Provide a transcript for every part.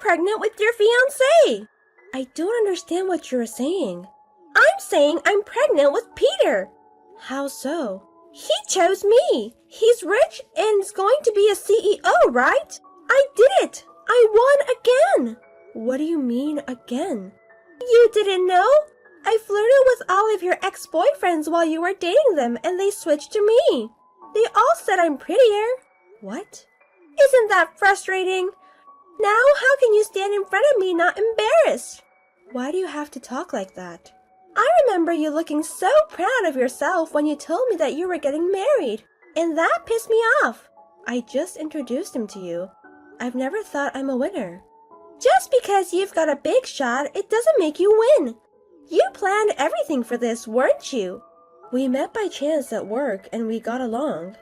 pregnant with your fiancé. I don't understand what you're saying. I'm saying I'm pregnant with Peter. How so? He chose me. He's rich and is going to be a CEO, right? I did it. I won again. What do you mean again? You didn't know? I flirted with all of your ex-boyfriends while you were dating them and they switched to me. They all said I'm prettier. What? Isn't that frustrating? Now how can you stand in front of me not embarrassed? Why do you have to talk like that? I remember you looking so proud of yourself when you told me that you were getting married, and that pissed me off. I just introduced him to you. I've never thought I'm a winner. Just because you've got a big shot, it doesn't make you win. You planned everything for this, weren't you? We met by chance at work and we got along.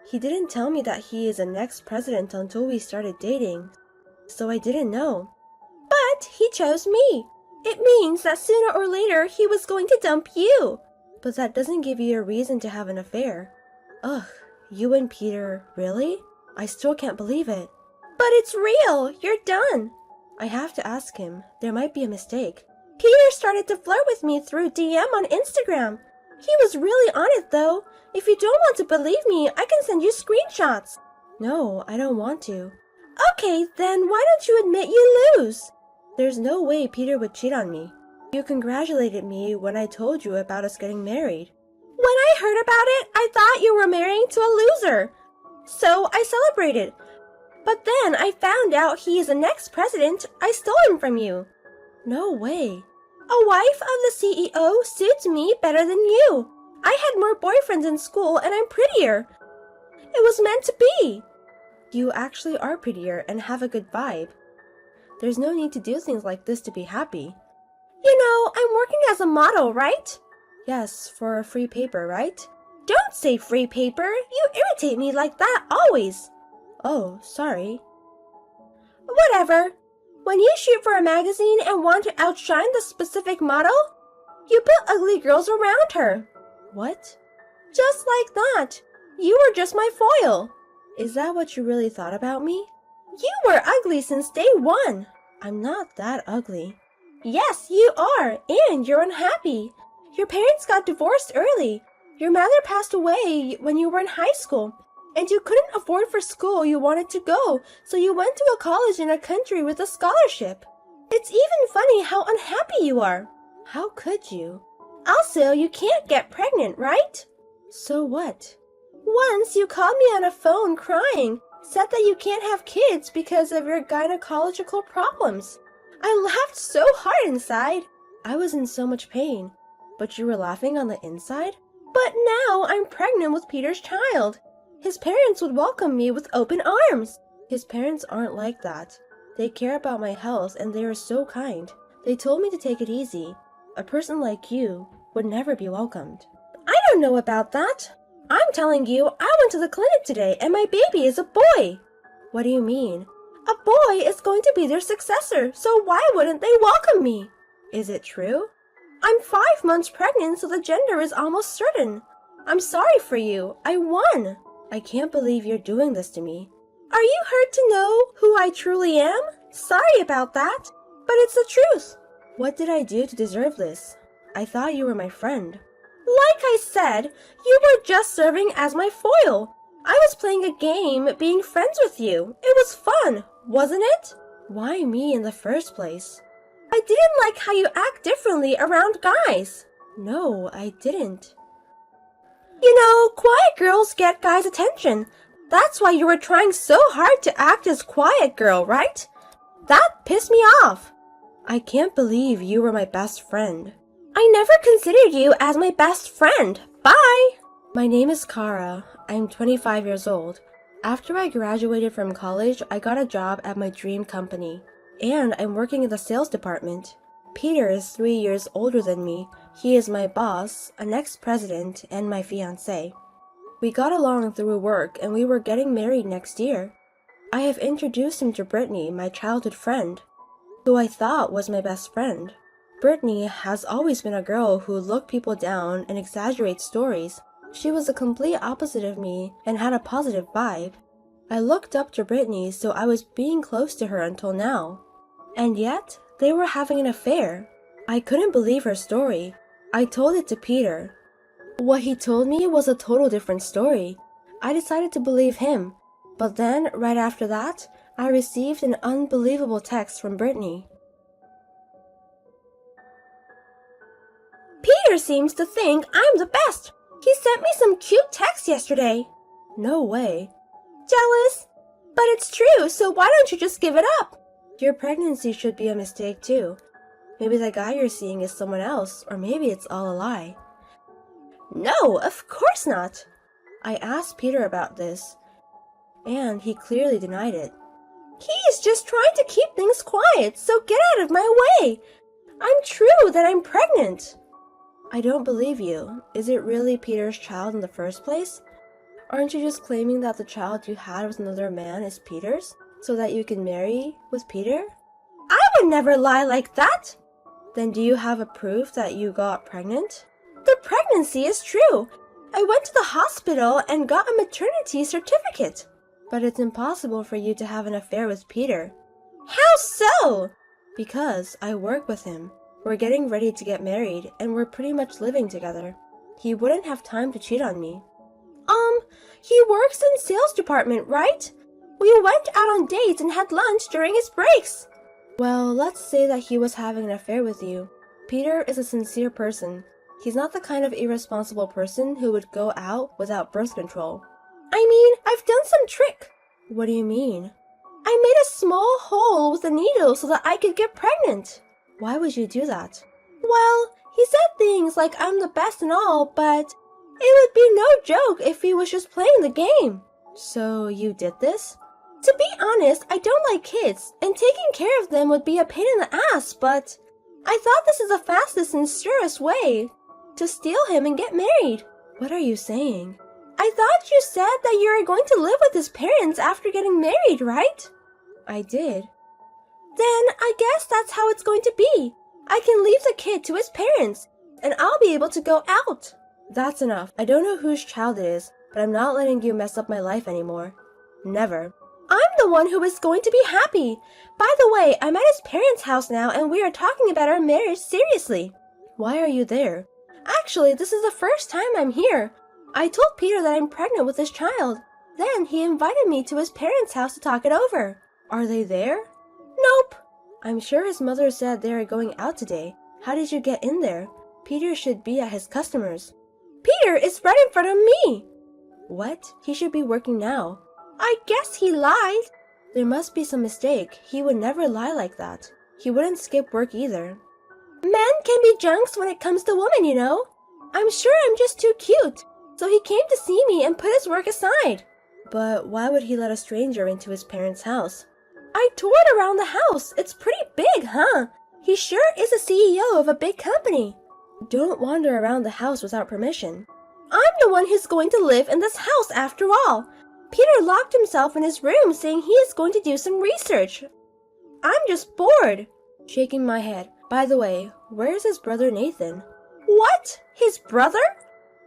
He didn't tell me that he is the next president until we started dating, so I didn't know. But he chose me. It means that sooner or later he was going to dump you. But that doesn't give you a reason to have an affair. Ugh, you and Peter, really? I still can't believe it. But it's real. You're done. I have to ask him. There might be a mistake. Peter started to flirt with me through DM on Instagram. He was really on it though. If you don't want to believe me, I can send you screenshots. No, I don't want to. Okay, then why don't you admit you lose? There's no way Peter would cheat on me. You congratulated me when I told you about us getting married. When I heard about it, I thought you were marrying to a loser. So I celebrated. But then I found out he is the next president. I stole him from you. No way. A wife of the CEO suits me better than you. I had more boyfriends in school and I'm prettier. It was meant to be. You actually are prettier and have a good vibe. There's no need to do things like this to be happy. You know, I'm working as a model, right? Yes, for a free paper, right? Don't say free paper. You irritate me like that always. Oh, sorry. Whatever. When you shoot for a magazine and want to outshine the specific model, you put ugly girls around her. What? Just like that. You were just my foil. Is that what you really thought about me? You were ugly since day one. I'm not that ugly. Yes, you are, and you're unhappy. Your parents got divorced early. Your mother passed away when you were in high school, and you couldn't afford for school you wanted to go, so you went to a college in a country with a scholarship. It's even funny how unhappy you are. How could you? Also, you can't get pregnant, right? So what? Once you called me on a phone crying, said that you can't have kids because of your gynecological problems. I laughed so hard inside. I was in so much pain. But you were laughing on the inside? But now I'm pregnant with Peter's child. His parents would welcome me with open arms. His parents aren't like that. They care about my health and they are so kind. They told me to take it easy. A person like you would never be welcomed. I don't know about that. I'm telling you, I went to the clinic today and my baby is a boy. What do you mean? A boy is going to be their successor, so why wouldn't they welcome me? Is it true? I'm 5 months pregnant, so the gender is almost certain. I'm sorry for you. I won. I can't believe you're doing this to me. Are you hurt to know who I truly am? Sorry about that, but it's the truth. What did I do to deserve this? I thought you were my friend. Like I said, you were just serving as my foil. I was playing a game, being friends with you. It was fun, wasn't it? Why me in the first place? I didn't like how you act differently around guys. No, I didn't. You know, quiet girls get guys' attention. That's why you were trying so hard to act as quiet girl, right? That pissed me off. I can't believe you were my best friend. I never considered you as my best friend. Bye! My name is Kara. I'm 25 years old. After I graduated from college, I got a job at my dream company. And I'm working in the sales department. Peter is 3 years older than me. He is my boss, an ex-president, and my fiancé. We got along through work and we were getting married next year. I have introduced him to Brittany, my childhood friend, who I thought was my best friend. Brittany has always been a girl who looked people down and exaggerates stories. She was the complete opposite of me and had a positive vibe. I looked up to Brittany, so I was being close to her until now. And yet, they were having an affair. I couldn't believe her story. I told it to Peter. What he told me was a total different story. I decided to believe him. But then, right after that, I received an unbelievable text from Brittany. Peter seems to think I'm the best. He sent me some cute text yesterday. No way. Jealous? But it's true, so why don't you just give it up? Your pregnancy should be a mistake too. Maybe the guy you're seeing is someone else, or maybe it's all a lie. No, of course not. I asked Peter about this, and he clearly denied it. He's just trying to keep things quiet, so get out of my way. I'm true that I'm pregnant. I don't believe you. Is it really Peter's child in the first place? Aren't you just claiming that the child you had with another man is Peter's, so that you can marry with Peter? I would never lie like that. Then do you have a proof that you got pregnant? The pregnancy is true. I went to the hospital and got a maternity certificate. But it's impossible for you to have an affair with Peter. How so? Because I work with him. We're getting ready to get married, and we're pretty much living together. He wouldn't have time to cheat on me. He works in sales department, right? We went out on dates and had lunch during his breaks. Well, let's say that he was having an affair with you. Peter is a sincere person. He's not the kind of irresponsible person who would go out without birth control. I mean, I've done some trick. What do you mean? I made a small hole with a needle so that I could get pregnant. Why would you do that? Well, he said things like I'm the best and all, but it would be no joke if he was just playing the game. So you did this? To be honest, I don't like kids, and taking care of them would be a pain in the ass, but I thought this is the fastest and surest way to steal him and get married. What are you saying? I thought you said that you were going to live with his parents after getting married, right? I did. Then I guess that's how it's going to be. I can leave the kid to his parents, and I'll be able to go out. That's enough. I don't know whose child it is, but I'm not letting you mess up my life anymore. Never. I'm the one who is going to be happy. By the way, I'm at his parents' house now, and we are talking about our marriage seriously. Why are you there? Actually, this is the first time I'm here. I told Peter that I'm pregnant with his child. Then he invited me to his parents' house to talk it over. Are they there? Nope. I'm sure his mother said they are going out today. How did you get in there? Peter should be at his customers. Peter is right in front of me. What? He should be working now. I guess he lied. There must be some mistake. He would never lie like that. He wouldn't skip work either. Men can be junks when it comes to women, you know. I'm sure I'm just too cute. So he came to see me and put his work aside. But why would he let a stranger into his parents' house? I toured around the house. It's pretty big, huh? He sure is the CEO of a big company. Don't wander around the house without permission. I'm the one who's going to live in this house after all. Peter locked himself in his room saying he is going to do some research. I'm just bored. Shaking my head. By the way, where's his brother Nathan? What? His brother?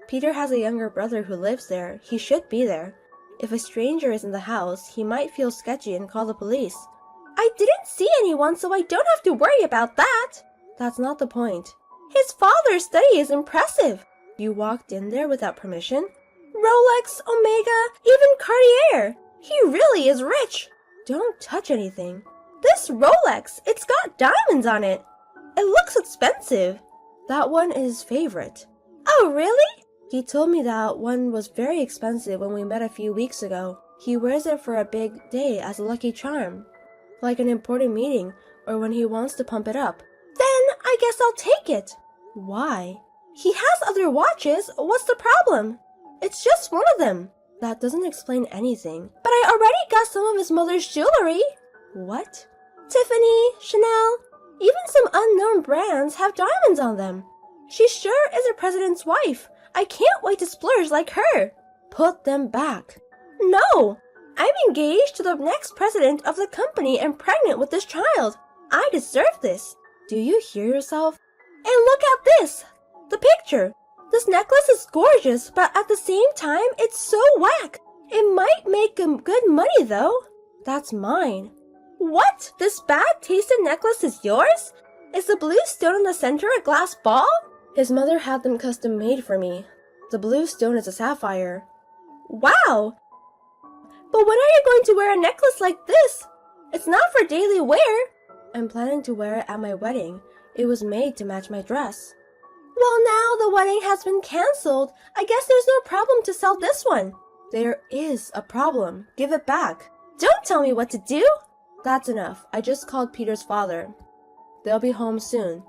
Peter has a younger brother who lives there. He should be there. If a stranger is in the house, he might feel sketchy and call the police. I didn't see anyone, so I don't have to worry about that. That's not the point. His father's study is impressive. You walked in there without permission? Rolex, Omega, even Cartier. He really is rich. Don't touch anything. This Rolex, it's got diamonds on it. It looks expensive. That one is his favorite. Oh, really? He told me that one was very expensive when we met a few weeks ago. He wears it for a big day as a lucky charm, like an important meeting or when he wants to pump it up. Then I guess I'll take it. Why? He has other watches. What's the problem? It's just one of them. That doesn't explain anything. But I already got some of his mother's jewelry. What? Tiffany, Chanel, even some unknown brands have diamonds on them. She sure is a president's wife. I can't wait to splurge like her. Put them back. No! I'm engaged to the next president of the company and pregnant with this child. I deserve this. Do you hear yourself? And look at this! The picture. This necklace is gorgeous, but at the same time, it's so whack. It might make good money, though. That's mine. What? This bad-tasting necklace is yours? Is the blue stone in the center a glass ball? His mother had them custom made for me. The blue stone is a sapphire. Wow! But when are you going to wear a necklace like this? It's not for daily wear. I'm planning to wear it at my wedding. It was made to match my dress. Well, now the wedding has been cancelled. I guess there's no problem to sell this one. There is a problem. Give it back. Don't tell me what to do. That's enough. I just called Peter's father. They'll be home soon.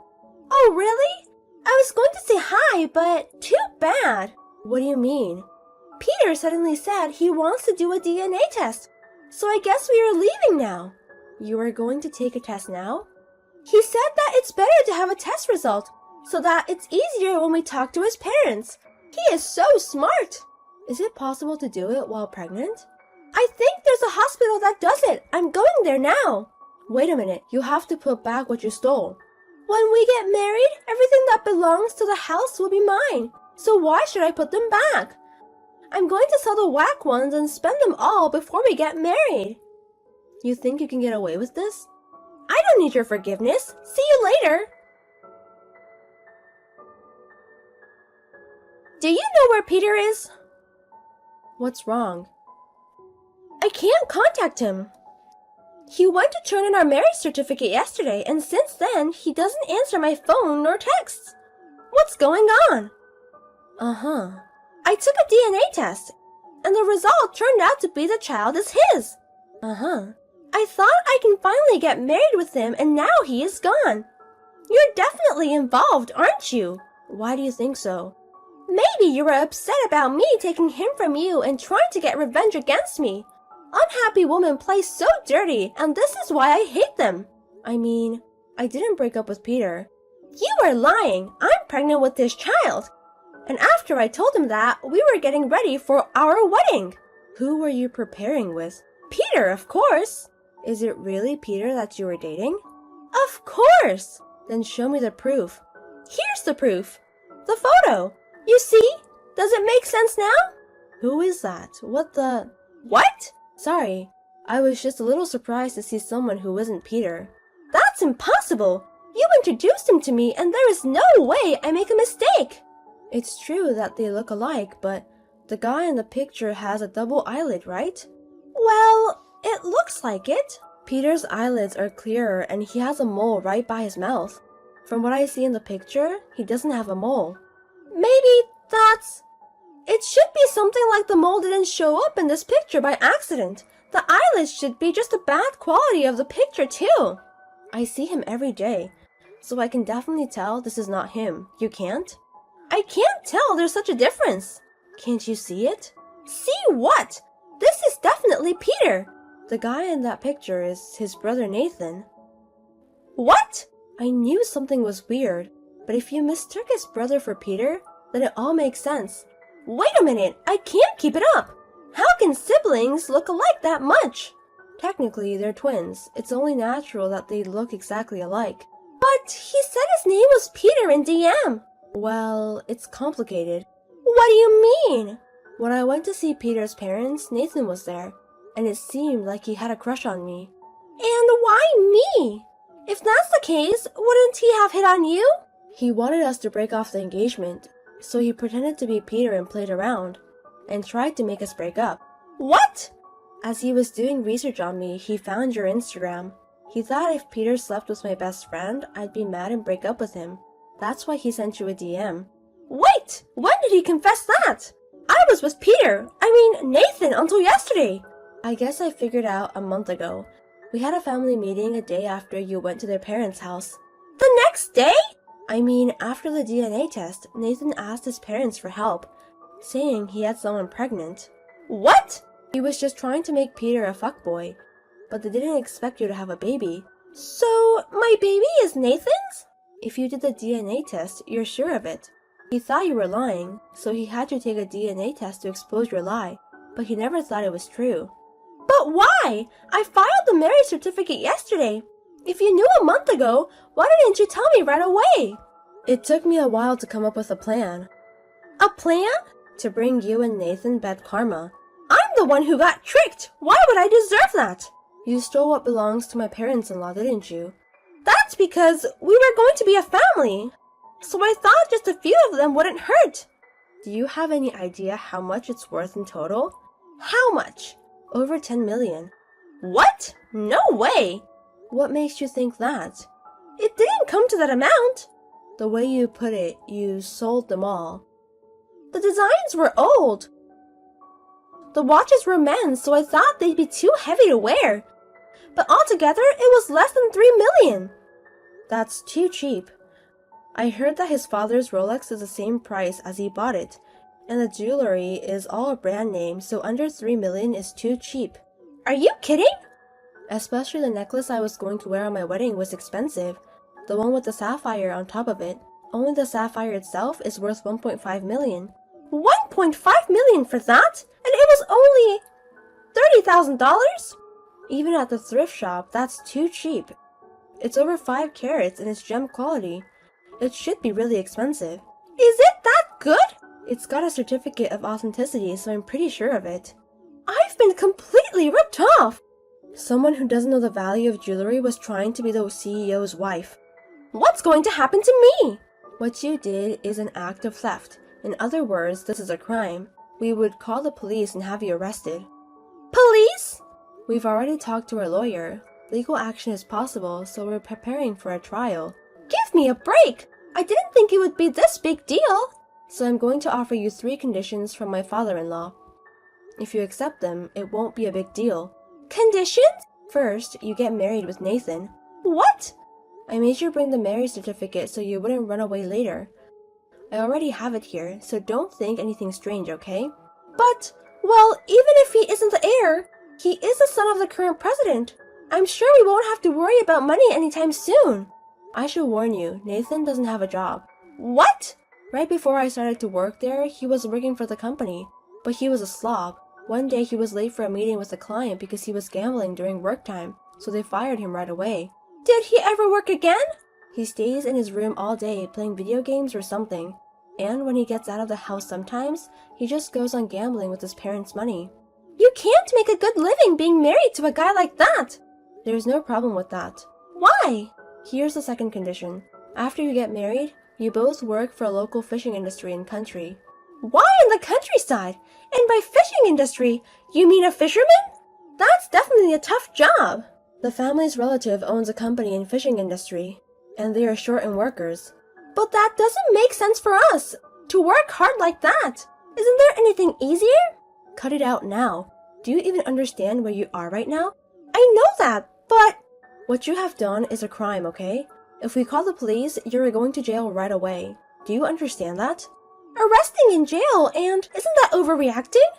Oh, really? I was going to say hi, but too bad. What do you mean? Peter suddenly said he wants to do a DNA test. So I guess we are leaving now. You are going to take a test now? He said that it's better to have a test result, so that it's easier when we talk to his parents. He is so smart. Is it possible to do it while pregnant? I think there's a hospital that does it. I'm going there now. Wait a minute. You have to put back what you stole. When we get married, everything that belongs to the house will be mine. So why should I put them back? I'm going to sell the whack ones and spend them all before we get married. You think you can get away with this? I don't need your forgiveness. See you later. Do you know where Peter is? What's wrong? I can't contact him. He went to turn in our marriage certificate yesterday, and since then, he doesn't answer my phone nor texts. What's going on? I took a DNA test, and the result turned out to be the child is his. I thought I can finally get married with him, and now he is gone. You're definitely involved, aren't you? Why do you think so? Maybe you were upset about me taking him from you and trying to get revenge against me. Unhappy women play so dirty, and this is why I hate them. I mean, I didn't break up with Peter. You are lying. I'm pregnant with this child. And after I told him that, we were getting ready for our wedding. Who were you preparing with? Peter, of course. Is it really Peter that you were dating? Of course. Then show me the proof. Here's the proof. The photo. You see? Does it make sense now? Who is that? What? Sorry, I was just a little surprised to see someone who isn't Peter. That's impossible! You introduced him to me, and there is no way I make a mistake! It's true that they look alike, but the guy in the picture has a double eyelid, right? Well, it looks like it. Peter's eyelids are clearer, and he has a mole right by his mouth. From what I see in the picture, he doesn't have a mole. Maybe it should be something like the mole didn't show up in this picture by accident. The eyelids should be just a bad quality of the picture too. I see him every day, so I can definitely tell this is not him. You can't? I can't tell there's such a difference. Can't you see it? See what? This is definitely Peter. The guy in that picture is his brother Nathan. What? I knew something was weird, but if you mistook his brother for Peter, then it all makes sense. Wait a minute, I can't keep it up. How can siblings look alike that much? Technically, they're twins. It's only natural that they look exactly alike. But he said his name was Peter in DM. Well, it's complicated. What do you mean? When I went to see Peter's parents, Nathan was there, and it seemed like he had a crush on me. And why me? If that's the case, wouldn't he have hit on you? He wanted us to break off the engagement, so he pretended to be Peter and played around, and tried to make us break up. What? As he was doing research on me, he found your Instagram. He thought if Peter slept with my best friend, I'd be mad and break up with him. That's why he sent you a DM. Wait! When did he confess that? I was with Peter, Nathan, until yesterday. I guess I figured out a month ago. We had a family meeting a day after you went to their parents' house. The next day? After the DNA test, Nathan asked his parents for help, saying he had someone pregnant. What? He was just trying to make Peter a fuckboy, but they didn't expect you to have a baby. So, my baby is Nathan's? If you did the DNA test, you're sure of it. He thought you were lying, so he had you take a DNA test to expose your lie, but he never thought it was true. But why? I filed the marriage certificate yesterday. If you knew a month ago, why didn't you tell me right away? It took me a while to come up with a plan. A plan? To bring you and Nathan bad karma. I'm the one who got tricked. Why would I deserve that? You stole what belongs to my parents-in-law, didn't you? That's because we were going to be a family. So I thought just a few of them wouldn't hurt. Do you have any idea how much it's worth in total? How much? Over 10 million. What? No way! What makes you think that? It didn't come to that amount. The way you put it, you sold them all. The designs were old. The watches were men's, so I thought they'd be too heavy to wear. But altogether, it was less than 3 million. That's too cheap. I heard that his father's Rolex is the same price as he bought it, and the jewelry is all a brand name, so under 3 million is too cheap. Are you kidding? Especially the necklace I was going to wear on my wedding was expensive. The one with the sapphire on top of it. Only the sapphire itself is worth 1.5 million. 1.5 million for that? And it was only $30,000? Even at the thrift shop, that's too cheap. It's over 5 carats and it's gem quality. It should be really expensive. Is it that good? It's got a certificate of authenticity, so I'm pretty sure of it. I've been completely ripped off! Someone who doesn't know the value of jewelry was trying to be the CEO's wife. What's going to happen to me? What you did is an act of theft. In other words, this is a crime. We would call the police and have you arrested. Police? We've already talked to our lawyer. Legal action is possible, so we're preparing for a trial. Give me a break! I didn't think it would be this big deal. So I'm going to offer you 3 conditions from my father-in-law. If you accept them, it won't be a big deal. Conditions? First, you get married with Nathan. What? I made you bring the marriage certificate so you wouldn't run away later. I already have it here, so don't think anything strange, okay? But, well, even if he isn't the heir, he is the son of the current president. I'm sure we won't have to worry about money anytime soon. I should warn you, Nathan doesn't have a job. What? Right before I started to work there, he was working for the company. But he was a slob. One day he was late for a meeting with a client because he was gambling during work time, so they fired him right away. Did he ever work again? He stays in his room all day playing video games or something. And when he gets out of the house sometimes, he just goes on gambling with his parents' money. You can't make a good living being married to a guy like that. There's no problem with that. Why? Here's the second condition. After you get married, you both work for a local fishing industry and country. Why in the countryside? And by fishing industry, you mean a fisherman? That's definitely a tough job. The family's relative owns a company in fishing industry, and they are short in workers. But that doesn't make sense for us, to work hard like that. Isn't there anything easier? Cut it out now. Do you even understand where you are right now? I know that, but... What you have done is a crime, okay? If we call the police, you're going to jail right away. Do you understand that? Arresting in jail, and isn't that overreacting?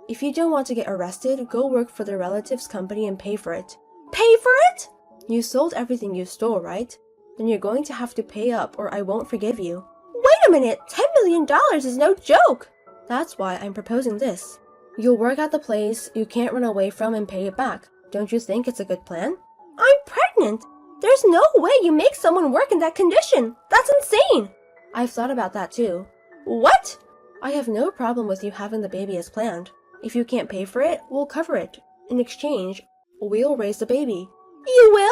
If you don't want to get arrested, go work for the relative's company and pay for it. Pay for it? You sold everything you stole, right? Then you're going to have to pay up or I won't forgive you. Wait a minute, $10 million is no joke! That's why I'm proposing this. You'll work at the place you can't run away from and pay it back. Don't you think it's a good plan? I'm pregnant! There's no way you make someone work in that condition! That's insane! I've thought about that too. What? I have no problem with you having the baby as planned. If you can't pay for it, we'll cover it. In exchange, we'll raise the baby. You will?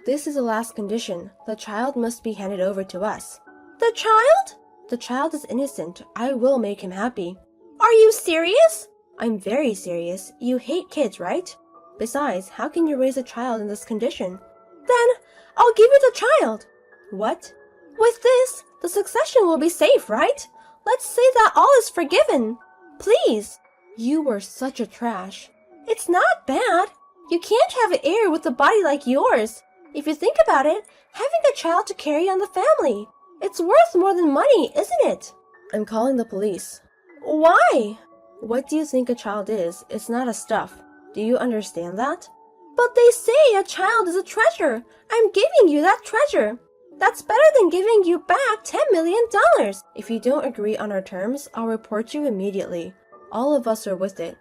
This is the last condition. The child must be handed over to us. The child? The child is innocent. I will make him happy. Are you serious? I'm very serious. You hate kids, right? Besides, how can you raise a child in this condition? Then, I'll give you the child. What? With this, the succession will be safe, right? Let's say that all is forgiven. Please. You were such a trash. It's not bad. You can't have an heir with a body like yours. If you think about it, having a child to carry on the family. It's worth more than money, isn't it? I'm calling the police. Why? What do you think a child is? It's not a stuff. Do you understand that? But they say a child is a treasure. I'm giving you that treasure. That's better than giving you back $10 million. If you don't agree on our terms, I'll report you immediately. All of us are with it.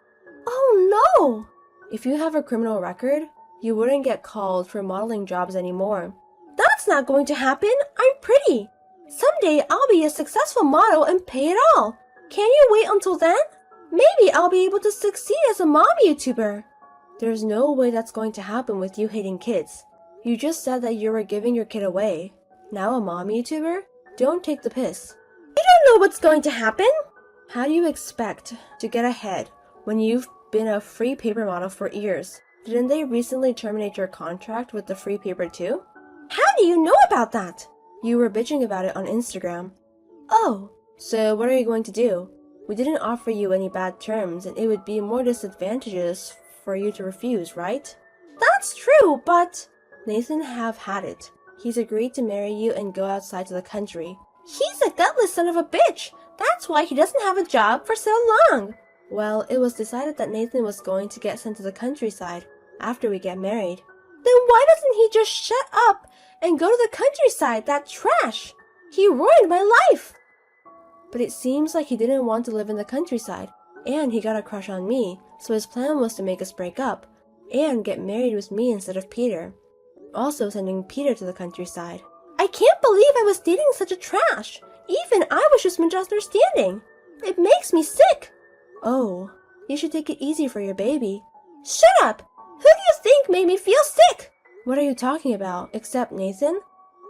Oh no! If you have a criminal record, you wouldn't get called for modeling jobs anymore. That's not going to happen. I'm pretty. Someday I'll be a successful model and pay it all. Can you wait until then? Maybe I'll be able to succeed as a mom YouTuber. There's no way that's going to happen with you hating kids. You just said that you were giving your kid away. Now a mom YouTuber? Don't take the piss. I don't know what's going to happen. How do you expect to get ahead when you've been a free paper model for years? Didn't they recently terminate your contract with the free paper too? How do you know about that? You were bitching about it on Instagram. Oh, so what are you going to do? We didn't offer you any bad terms and it would be more disadvantageous for you to refuse, right? That's true, but... Nathan have had it. He's agreed to marry you and go outside to the country. He's a gutless son of a bitch! That's why he doesn't have a job for so long! Well, it was decided that Nathan was going to get sent to the countryside after we get married. Then why doesn't he just shut up and go to the countryside, that trash? He ruined my life! But it seems like he didn't want to live in the countryside, and he got a crush on me, so his plan was to make us break up, and get married with me instead of Peter. Also sending Peter to the countryside. I can't believe I was dating such a trash! Even I was just misunderstanding! It makes me sick! Oh, you should take it easy for your baby. Shut up! Who do you think made me feel sick? What are you talking about, except Nathan?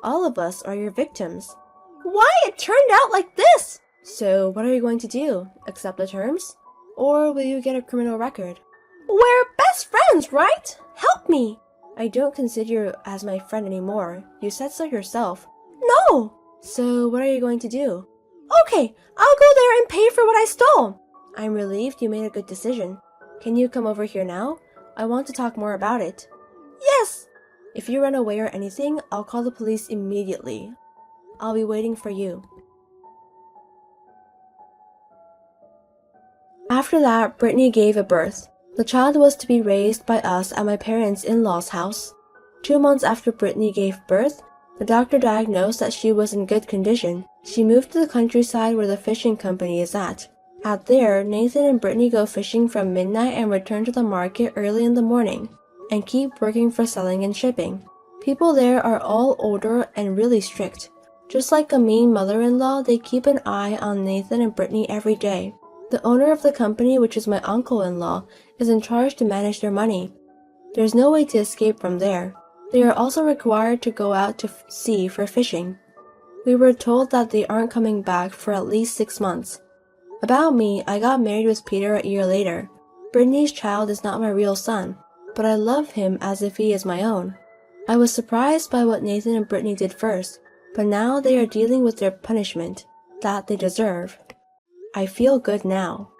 All of us are your victims. Why it turned out like this? So, what are you going to do? Accept the terms? Or will you get a criminal record? We're best friends, right? Help me! I don't consider you as my friend anymore. You said so yourself. No! So, what are you going to do? Okay, I'll go there and pay for what I stole. I'm relieved you made a good decision. Can you come over here now? I want to talk more about it. Yes! If you run away or anything, I'll call the police immediately. I'll be waiting for you. After that, Brittany gave a birth. The child was to be raised by us at my parents-in-law's house. 2 months after Brittany gave birth, the doctor diagnosed that she was in good condition. She moved to the countryside where the fishing company is at. Out there, Nathan and Brittany go fishing from midnight and return to the market early in the morning, and keep working for selling and shipping. People there are all older and really strict. Just like a mean mother-in-law, they keep an eye on Nathan and Brittany every day. The owner of the company, which is my uncle-in-law, is in charge to manage their money. There's no way to escape from there. They are also required to go out to sea for fishing. We were told that they aren't coming back for at least 6 months. About me, I got married with Peter a year later. Brittany's child is not my real son, but I love him as if he is my own. I was surprised by what Nathan and Brittany did first, but now they are dealing with their punishment that they deserve. I feel good now.